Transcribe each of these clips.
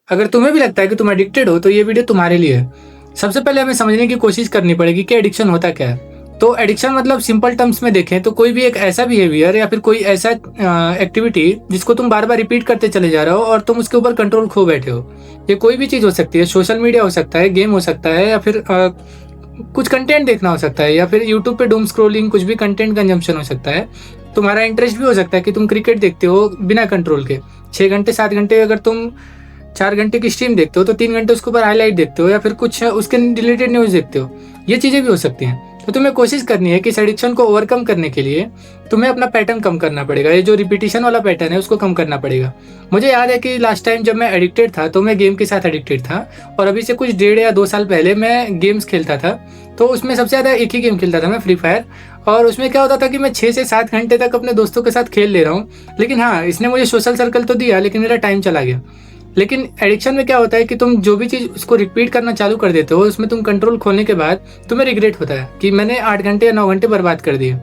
अगर तुम्हें भी लगता है कि तुम एडिक्टेड हो तो ये वीडियो तुम्हारे लिए है। सबसे पहले हमें समझने की कोशिश करनी पड़ेगी कि एडिक्शन होता क्या है। तो एडिक्शन मतलब सिंपल टर्म्स में देखें तो कोई भी एक ऐसा बिहेवियर या फिर कोई ऐसा एक्टिविटी जिसको तुम बार बार रिपीट करते चले जा रहे हो और तुम उसके ऊपर कंट्रोल खो बैठे हो। ये कोई भी चीज़ हो सकती है, सोशल मीडिया हो सकता है, गेम हो सकता है, या फिर कुछ कंटेंट देखना हो सकता है, या फिर यूट्यूब पे डूम स्क्रोलिंग, कुछ भी कंटेंट कंजम्पशन हो सकता है। तुम्हारा इंटरेस्ट भी हो सकता है कि तुम क्रिकेट देखते हो बिना कंट्रोल के 6 घंटे 7 घंटे। अगर तुम 4 घंटे की स्ट्रीम देखते हो तो 3 घंटे उसके ऊपर हाईलाइट देखते हो या फिर कुछ उसके रिलेटेड न्यूज़ देखते हो। ये चीज़ें भी हो सकती हैं। तो तुम्हें कोशिश करनी है कि इस एडिक्शन को ओवरकम करने के लिए तुम्हें अपना पैटर्न कम करना पड़ेगा। ये जो रिपीटिशन वाला पैटर्न है उसको कम करना पड़ेगा। मुझे याद है कि लास्ट टाइम जब मैं एडिक्टेड था तो मैं गेम के साथ एडिक्टेड था, और अभी से कुछ 1.5 या 2 साल पहले मैं गेम्स खेलता था। तो उसमें सबसे ज़्यादा एक ही गेम खेलता था मैं, फ्री फायर। और उसमें क्या होता था कि मैं 6 से 7 घंटे तक अपने दोस्तों के साथ खेल ले रहा हूँ, लेकिन हाँ, इसने मुझे सोशल सर्कल तो दिया लेकिन मेरा टाइम चला गया। लेकिन एडिक्शन में क्या होता है कि तुम जो भी चीज़ उसको रिपीट करना चालू कर देते हो, उसमें तुम कंट्रोल खोलने के बाद तुम्हें रिग्रेट होता है कि मैंने 8 घंटे या 9 घंटे बर्बाद कर दिए।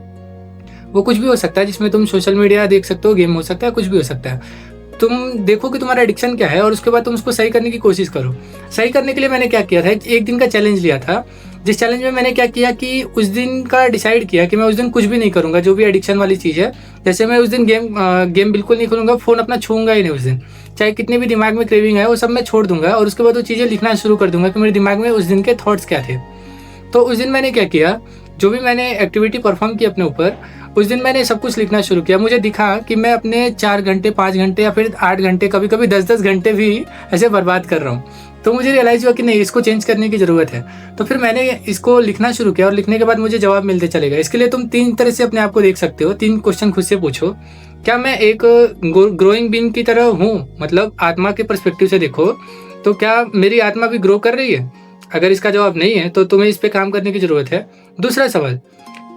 वो कुछ भी हो सकता है, जिसमें तुम सोशल मीडिया देख सकते हो, गेम हो सकता है, कुछ भी हो सकता है। तुम देखो कि तुम्हारा एडिक्शन क्या है और उसके बाद तुम उसको सही करने की कोशिश करो। सही करने के लिए मैंने क्या किया था, एक दिन का चैलेंज लिया था, जिस चैलेंज में मैंने क्या किया कि उस दिन का डिसाइड किया कि मैं उस दिन कुछ भी नहीं करूँगा जो भी एडिक्शन वाली चीज़ है। जैसे मैं उस दिन गेम बिल्कुल नहीं खोलूँगा, फ़ोन अपना छूऊंगा ही नहीं उस दिन। चाहे कितनी भी दिमाग में क्रेविंग है वो सब मैं छोड़ दूंगा, और उसके बाद वो चीज़ें लिखना शुरू कर दूंगा कि मेरे दिमाग में उस दिन के थॉट्स क्या थे। तो उस दिन मैंने क्या किया, जो भी मैंने एक्टिविटी परफॉर्म की अपने ऊपर, उस दिन मैंने सब कुछ लिखना शुरू किया। मुझे दिखा कि मैं अपने 4 घंटे 5 घंटे या फिर 8 घंटे, कभी कभी 10-10 घंटे भी ऐसे बर्बाद कर रहा हूँ। तो मुझे रियलाइज़ हुआ कि नहीं, इसको चेंज करने की ज़रूरत है। तो फिर मैंने इसको लिखना शुरू किया, और लिखने के बाद मुझे जवाब मिलते चलेगा। इसके लिए तुम 3 तरह से अपने आप को देख सकते हो। 3 क्वेश्चन खुद से पूछो। क्या मैं एक ग्रोइंग बीन की तरह हूँ, मतलब आत्मा के पर्सपेक्टिव से देखो, तो क्या मेरी आत्मा भी ग्रो कर रही है? अगर इसका जवाब नहीं है तो तुम्हें इस पे काम करने की ज़रूरत है। दूसरा सवाल,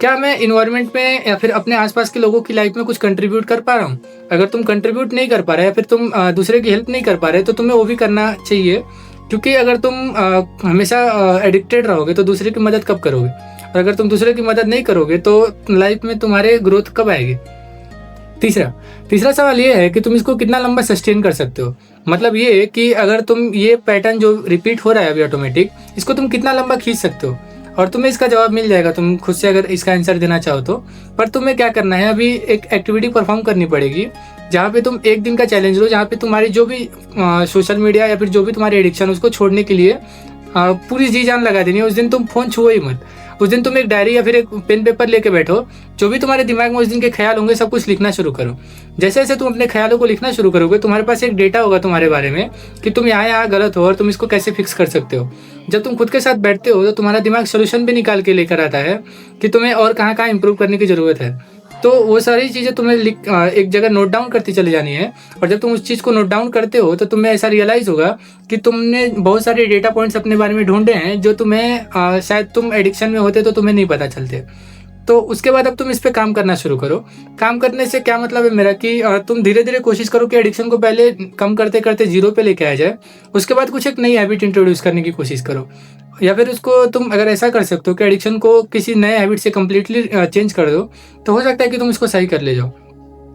क्या मैं इन्वायरमेंट में या फिर अपने आसपास के लोगों की लाइफ में कुछ कंट्रीब्यूट कर पा रहा हूँ? अगर तुम कंट्रीब्यूट नहीं कर पा रहे या फिर तुम दूसरे की हेल्प नहीं कर पा रहे तो तुम्हें वो भी करना चाहिए, क्योंकि अगर तुम हमेशा एडिक्टेड रहोगे तो दूसरे की मदद कब करोगे? और अगर तुम दूसरे की मदद नहीं करोगे तो लाइफ में तुम्हारे ग्रोथ कब आएगी? तीसरा तीसरा सवाल ये है कि तुम इसको कितना लंबा सस्टेन कर सकते हो। मतलब ये कि अगर तुम ये पैटर्न जो रिपीट हो रहा है अभी ऑटोमेटिक, इसको तुम कितना लंबा खींच सकते हो? और तुम्हें इसका जवाब मिल जाएगा तुम खुद से अगर इसका आंसर देना चाहो तो। पर तुम्हें क्या करना है, अभी एक एक्टिविटी परफॉर्म करनी पड़ेगी जहाँ पे तुम एक दिन का चैलेंज लो, जहाँ पे तुम्हारी जो भी सोशल मीडिया या फिर जो भी तुम्हारी एडिक्शन उसको छोड़ने के लिए पूरी जी जान लगा देनी है। उस दिन तुम फोन छुओ ही मत। उस दिन तुम एक डायरी या फिर एक पेन पेपर लेके बैठो, जो भी तुम्हारे दिमाग में उस दिन के ख्याल होंगे सब कुछ लिखना शुरू करो। जैसे जैसे तुम अपने ख्यालों को लिखना शुरू करोगे, तुम्हारे पास एक डेटा होगा तुम्हारे बारे में कि तुम यहाँ यहाँ गलत हो और तुम इसको कैसे फिक्स कर सकते हो। जब तुम खुद के साथ बैठते हो तो तुम्हारा दिमाग सोल्यूशन भी निकाल के लेकर आता है कि तुम्हें और कहाँ कहाँ इंप्रूव करने की ज़रूरत है। तो वो सारी चीज़ें तुम्हें एक जगह नोट डाउन करती चली जानी है। और जब तुम उस चीज़ को नोट डाउन करते हो तो तुम्हें ऐसा रियलाइज़ होगा कि तुमने बहुत सारे डेटा पॉइंट्स अपने बारे में ढूंढे हैं जो तुम्हें शायद तुम एडिक्शन में होते तो तुम्हें नहीं पता चलते। तो उसके बाद अब तुम इस पे काम करना शुरू करो। काम करने से क्या मतलब है मेरा कि तुम धीरे धीरे कोशिश करो कि एडिक्शन को पहले कम करते करते 0 पे लेके आ जाए। उसके बाद कुछ एक नई हैबिट इंट्रोड्यूस करने की कोशिश करो, या फिर उसको तुम अगर ऐसा कर सकते हो कि एडिक्शन को किसी नए हैबिट से कम्प्लीटली चेंज कर दो, तो हो सकता है कि तुम इसको सही कर ले जाओ।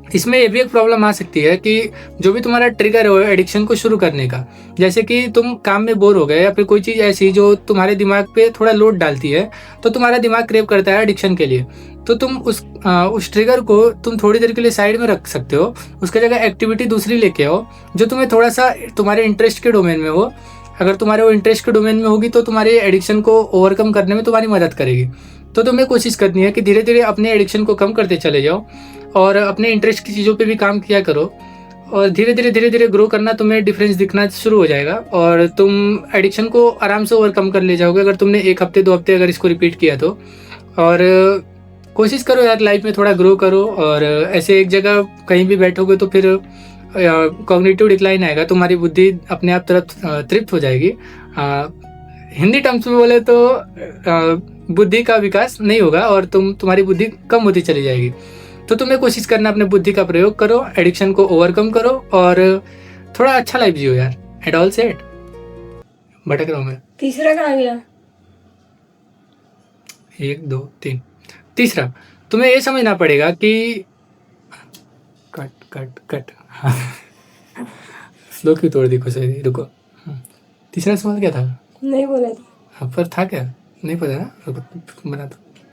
इसमें ये भी एक प्रॉब्लम आ सकती है कि जो भी तुम्हारा ट्रिगर हो एडिक्शन को शुरू करने का, जैसे कि तुम काम में बोर हो गए या फिर कोई चीज़ ऐसी जो तुम्हारे दिमाग पे थोड़ा लोड डालती है, तो तुम्हारा दिमाग क्रेव करता है एडिक्शन के लिए। तो तुम उस ट्रिगर को तुम थोड़ी देर के लिए साइड में रख सकते हो। उसके जगह एक्टिविटी दूसरी लेके आओ जो तुम्हें थोड़ा सा तुम्हारे इंटरेस्ट के डोमेन में हो। अगर तुम्हारे वो इंटरेस्ट के डोमेन में होगी तो तुम्हारे एडिक्शन को ओवरकम करने में तुम्हारी मदद करेगी। तो तुम्हें कोशिश करनी है कि धीरे धीरे अपने एडिक्शन को कम करते चले जाओ और अपने इंटरेस्ट की चीज़ों पे भी काम किया करो, और धीरे धीरे ग्रो करना तुम्हें डिफरेंस दिखना शुरू हो जाएगा और तुम एडिक्शन को आराम से ओवरकम कर ले जाओगे अगर तुमने 1 हफ्ते 2 हफ्ते अगर इसको रिपीट किया तो। और कोशिश करो यार, लाइफ में थोड़ा ग्रो करो। और ऐसे एक जगह कहीं भी बैठोगे तो फिर कॉग्निटिव डिक्लाइन आएगा, तुम्हारी बुद्धि अपने आप तरफ तृप्त हो जाएगी। हिंदी टर्म्स में बोले तो बुद्धि का विकास नहीं होगा और तुम्हारी बुद्धि कम होती चली जाएगी। तो तुम्हें कोशिश करना अपने बुद्धि का प्रयोग करो, एडिक्शन को ओवरकम करो और थोड़ा अच्छा लाइफ जियो यार। And all set. भटक रहा हूँ मैं। तीसरा कहाँ गया? 1 2 3। तीसरा, तुम्हें ये समझना पड़ेगा कि कट कट कट स्लो क्यों तोड़ दी खुशी, रुको। तीसरा सवाल क्या था? नहीं बोला था। हाँ, पर था क्या? नहीं पता ना? बना दो।